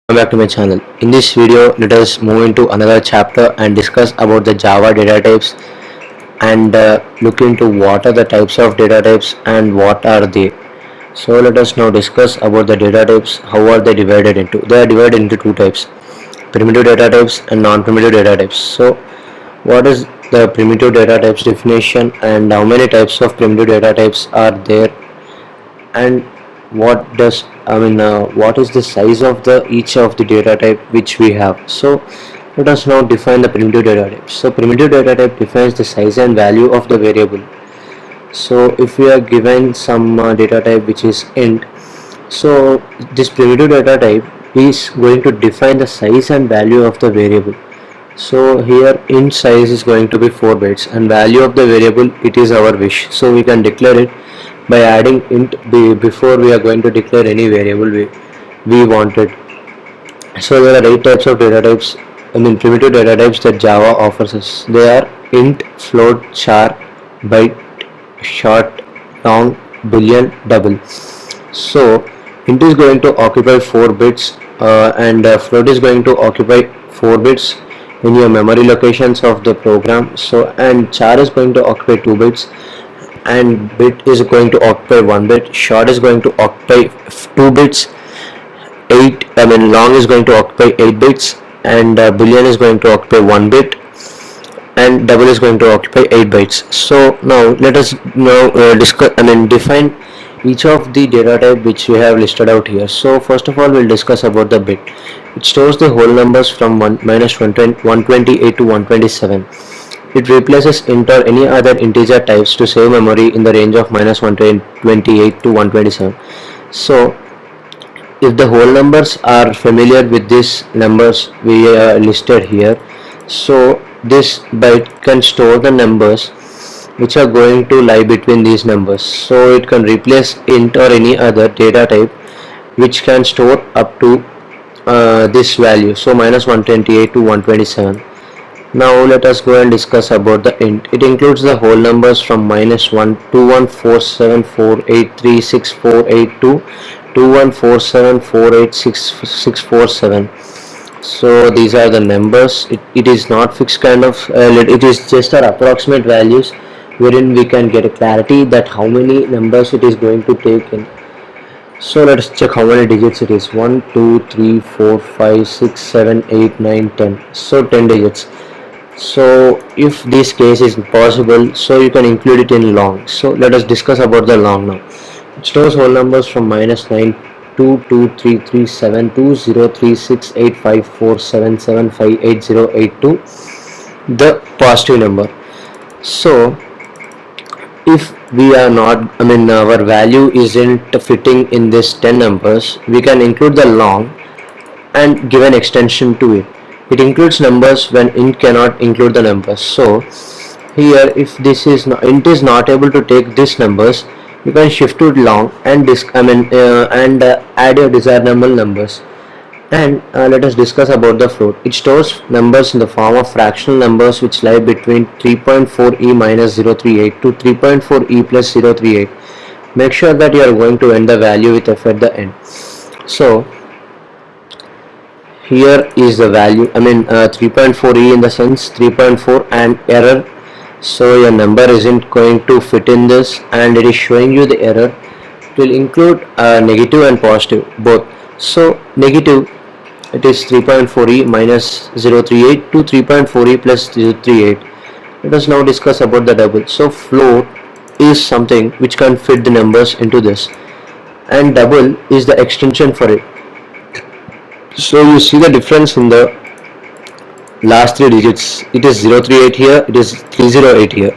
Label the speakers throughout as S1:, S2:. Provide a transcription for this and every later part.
S1: Welcome back to my channel. In this video, let us move into another chapter and discuss about the Java data types and look into what are the types of data types and what are they. So let us now discuss about the data types. How are they divided into? They are divided into two types: primitive data types and non-primitive data types. So what is the primitive data types definition and how many types of primitive data types are there, and what is the size of the each of the data type which we have. So let us now define the primitive data type. So primitive data type defines the size and value of the variable. So if we are given some data type which is int, so this primitive data type is going to define the size and value of the variable. So here int size is going to be 4 bytes and value of the variable, it is our wish, so we can declare it by adding int before we are going to declare any variable we wanted. So there are 8 types of data types, primitive data types that Java offers us. They are int, float, char, byte, short, long, boolean, double. So int is going to occupy 4 bits and float is going to occupy 4 bits in your memory locations of the program. So and char is going to occupy 2 bits and bit is going to occupy 1 bit. Short is going to occupy 2 bits. Long is going to occupy 8 bits and boolean is going to occupy 1 bit and double is going to occupy 8 bytes. So now let us now define each of the data type which we have listed out here. So first of all, we'll discuss about the bit. It stores the whole numbers from -128 to 127. It replaces int or any other integer types to save memory in the range of -128 to 127. So if the whole numbers are familiar with these numbers we listed here, so this byte can store the numbers which are going to lie between these numbers. So it can replace int or any other data type which can store up to this value, so -128 to 127. Now let us go and discuss about the int. It includes the whole numbers from -1 2147483648 to 2147486647. So these are the numbers. It is not fixed kind of it is just our approximate values wherein we can get a clarity that how many numbers it is going to take in. So let's check how many digits it is. 1 2 3 4 5 6 7 8 9 10. So 10 digits. So if this case is possible, so you can include it in long. So let us discuss about the long now. It stores whole numbers from -922333720368547758082, the positive number. So if we are not, our value isn't fitting in this 10 numbers, we can include the long and give an extension to it. It includes numbers when int cannot include the numbers. So here if this is not, int is not able to take these numbers, you can shift to long and add your desirable numbers. And let us discuss about the float. It stores numbers in the form of fractional numbers which lie between 3.4e minus 038 to 3.4e plus 038. Make sure that you are going to end the value with f at the end. So here is the value, 3.4e in the sense 3.4 and error. So your number isn't going to fit in this and it is showing you the error. It will include negative and positive both. So negative, it is 3.4e minus 038 to 3.4e plus 038. Let us now discuss about the double. So float is something which can fit the numbers into this and double is the extension for it. So you see the difference in the last 3 digits. It is 038 here, it is 308 here.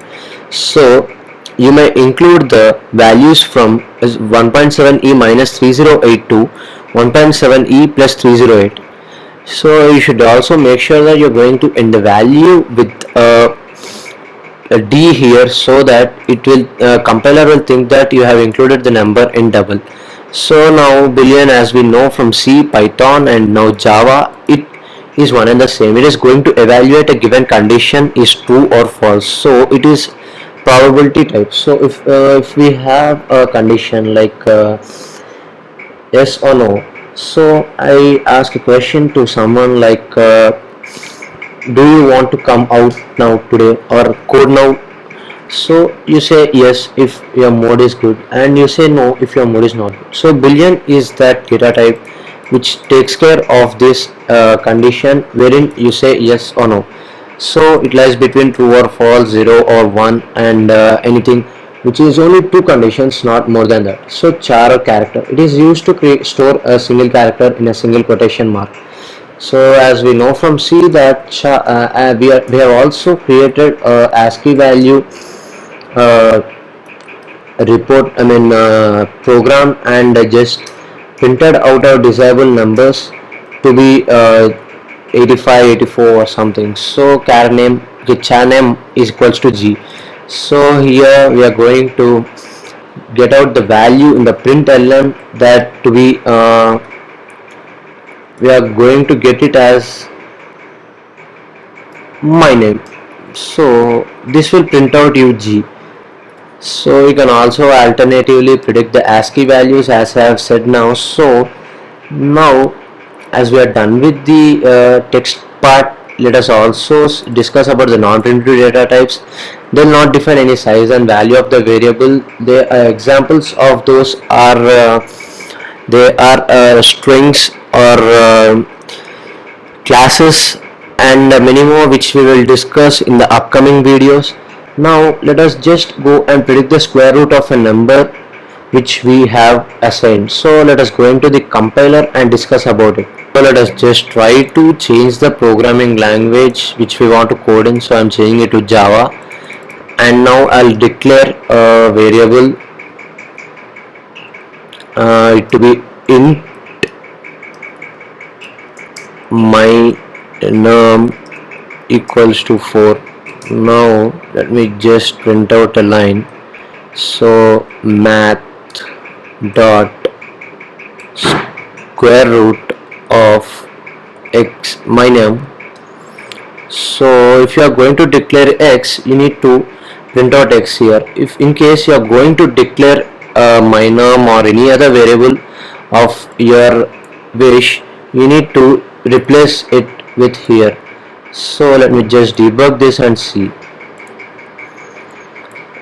S1: So you may include the values from 1.7e minus 308 to 1.7e plus 308. So you should also make sure that you're going to end the value with a D here, so that it will compiler will think that you have included the number in double. So now boolean, as we know from C, Python and now Java, it is one and the same. It is going to evaluate a given condition is true or false. So it is probability type. So if we have a condition like yes or no, So I ask a question to someone like, do you want to come out now today or code now? So you say yes if your mode is good, and you say no if your mode is not good. So boolean is that data type which takes care of this condition wherein you say yes or no. So it lies between true or false, 0 or 1, and anything which is only two conditions, not more than that. So char or character, it is used to store a single character in a single quotation mark. So as we know from C that we have also created a ASCII value uh, report, program, and just printed out our disabled numbers to be 85, 84 or something. So char name, the char name is equals to G. So here we are going to get out the value in the println that to be we are going to get it as my name. So this will print out UG. So you can also alternatively predict the ASCII values as I have said now. So now as we are done with the text part, let us also discuss about the non-primitive data types. They will not define any size and value of the variable. The examples of those are they are strings or classes, and many more which we will discuss in the upcoming videos. Now let us just go and predict the square root of a number which we have assigned. So let us go into the compiler and discuss about it. So let us just try to change the programming language which we want to code in. So I am changing it to Java, and now I'll declare a variable it to be int my num equals to 4. Now let me just print out a line. So math dot square root of x my num. So if you are going to declare x, you need to print out x here. If in case you are going to declare my num or any other variable of your wish, you need to replace it with here. So let me just debug this and see.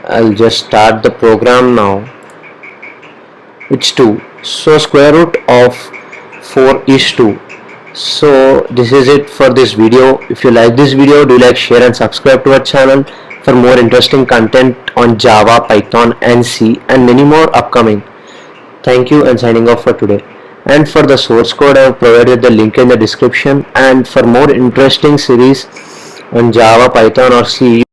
S1: I'll just start the program now. It's 2. So square root of 4 is 2. So this is it for this video. If you like this video, do like, share and subscribe to our channel for more interesting content on Java, Python and C, and many more upcoming. Thank you, and signing off for today. And for the source code, I have provided the link in the description. And for more interesting series on Java, Python or C,